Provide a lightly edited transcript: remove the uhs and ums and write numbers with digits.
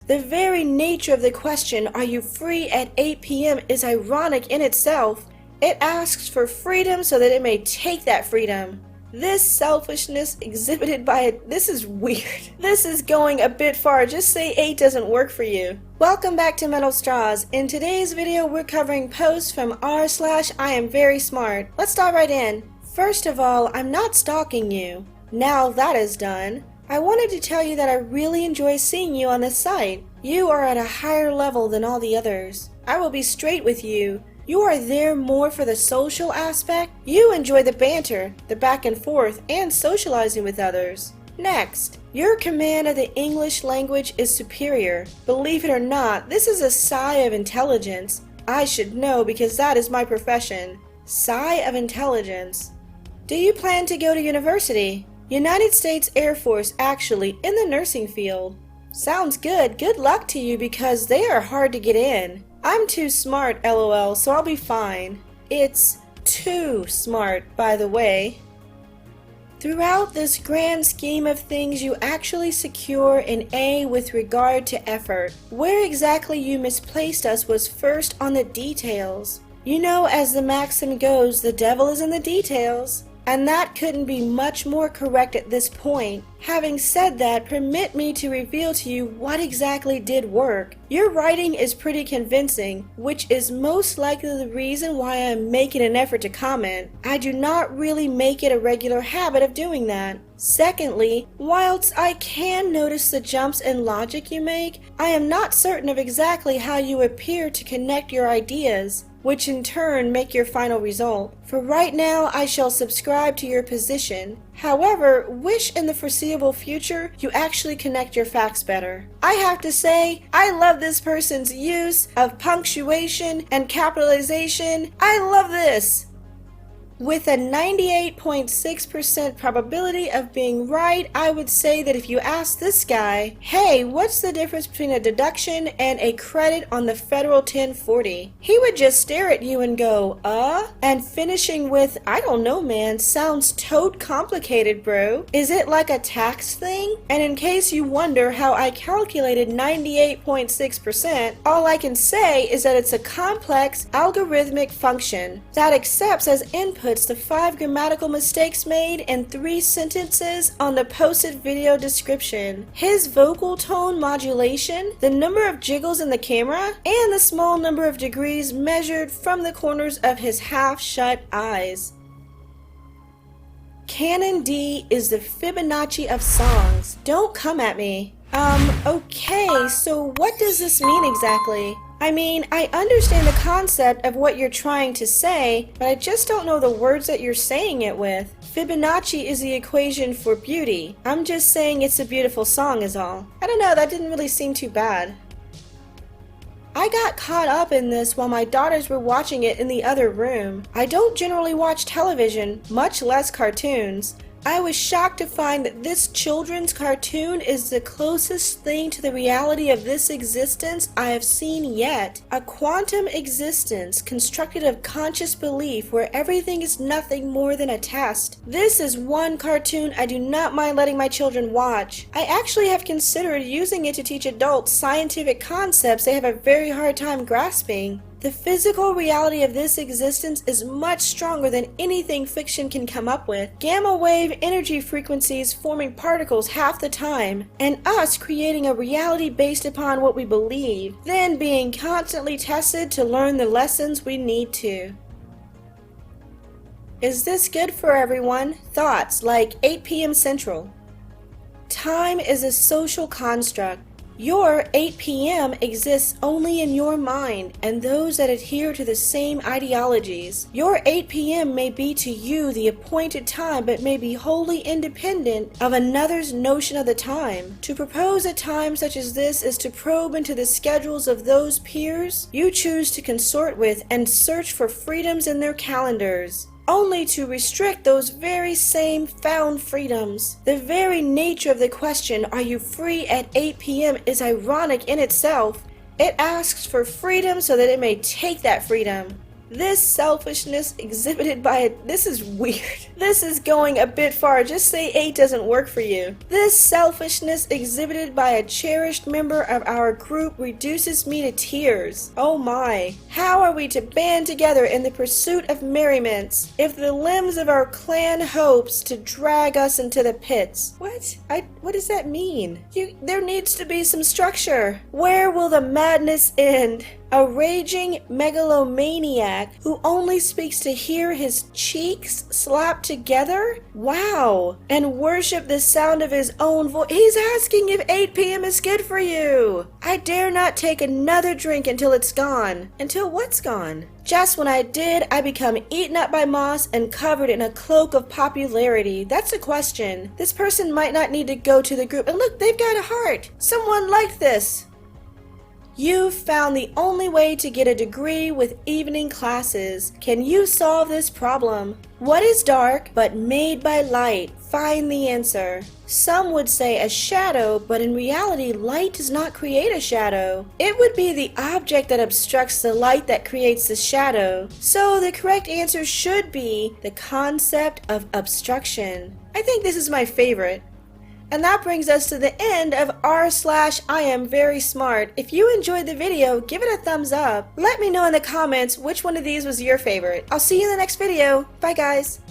The very nature of the question, "Are you free at 8 p.m.?" is ironic in itself. It asks for freedom so that it may take that freedom. This selfishness exhibited by it, this is weird. This is going a bit far. Just say 8 doesn't work for you. Welcome back to Metal Straws. In today's video, we're covering posts from r/IAmVerySmart. Let's dive right in. First of all, I'm not stalking you. Now that is done, I wanted to tell you that I really enjoy seeing you on this site. You are at a higher level than all the others. I will be straight with you. You are there more for the social aspect. You enjoy the banter, the back and forth, and socializing with others. Next, your command of the English language is superior. Believe it or not, this is a sigh of intelligence. I should know because that is my profession. Sigh of intelligence. Do you plan to go to university? United States Air Force, actually, in the nursing field. Sounds good. Good luck to you because they are hard to get in. I'm too smart, lol, so I'll be fine. It's too smart, by the way. Throughout this grand scheme of things, you actually secure an A with regard to effort. Where exactly you misplaced us was first on the details. You know, as the maxim goes, the devil is in the details. And that couldn't be much more correct at this point. Having said that, permit me to reveal to you what exactly did work. Your writing is pretty convincing, which is most likely the reason why I'm making an effort to comment. I do not really make it a regular habit of doing that. Secondly, whilst I can notice the jumps in logic you make, I am not certain of exactly how you appear to connect your ideas, which in turn make your final result. For right now, I shall subscribe to your position. However, wish in the foreseeable future you actually connect your facts better. I have to say, I love this person's use of punctuation and capitalization. I love this! With a 98.6% probability of being right, I would say that if you ask this guy, "Hey, what's the difference between a deduction and a credit on the federal 1040?" he would just stare at you and go, and finishing with, "I don't know, man, sounds toad complicated, bro. Is it like a tax thing?" And in case you wonder how I calculated 98.6%, all I can say is that it's a complex algorithmic function that accepts as input the 5 grammatical mistakes made in 3 sentences on the posted video description, his vocal tone modulation, the number of jiggles in the camera, and the small number of degrees measured from the corners of his half-shut eyes. Canon D is the Fibonacci of songs. Don't come at me. Okay, so what does this mean exactly? I mean, I understand the concept of what you're trying to say, but I just don't know the words that you're saying it with. Fibonacci is the equation for beauty. I'm just saying it's a beautiful song is all. I don't know, that didn't really seem too bad. I got caught up in this while my daughters were watching it in the other room. I don't generally watch television, much less cartoons. I was shocked to find that this children's cartoon is the closest thing to the reality of this existence I have seen yet. A quantum existence constructed of conscious belief where everything is nothing more than a test. This is one cartoon I do not mind letting my children watch. I actually have considered using it to teach adults scientific concepts they have a very hard time grasping. The physical reality of this existence is much stronger than anything fiction can come up with. Gamma wave energy frequencies forming particles half the time, and us creating a reality based upon what we believe, then being constantly tested to learn the lessons we need to. Is this good for everyone? Thoughts like 8 p.m. Central. Time is a social construct. Your 8 p.m. exists only in your mind and those that adhere to the same ideologies. Your 8 p.m. may be to you the appointed time but may be wholly independent of another's notion of the time. To propose a time such as this is to probe into the schedules of those peers you choose to consort with and search for freedoms in their calendars, only to restrict those very same found freedoms. The very nature of the question, "Are you free at 8 p.m.?" is ironic in itself. It asks for freedom so that it may take that freedom. This selfishness exhibited by a... This is weird. This is going a bit far. Just say 8 doesn't work for you. This selfishness exhibited by a cherished member of our group reduces me to tears. Oh my. How are we to band together in the pursuit of merriments if the limbs of our clan hopes to drag us into the pits? What does that mean? There needs to be some structure. Where will the madness end? A raging megalomaniac who only speaks to hear his cheeks slap together? Wow. And worship the sound of his own voice. He's asking if 8 p.m. is good for you. I dare not take another drink until it's gone. Until what's gone? Just when I did, I become eaten up by moss and covered in a cloak of popularity. That's a question. This person might not need to go to the group. And look, they've got a heart. Someone liked this. You've found the only way to get a degree with evening classes. Can you solve this problem? What is dark but made by light? Find the answer. Some would say a shadow, but in reality, light does not create a shadow. It would be the object that obstructs the light that creates the shadow. So the correct answer should be the concept of obstruction. I think this is my favorite. And that brings us to the end of r/IAmVerySmart. If you enjoyed the video, give it a thumbs up. Let me know in the comments which one of these was your favorite. I'll see you in the next video. Bye guys.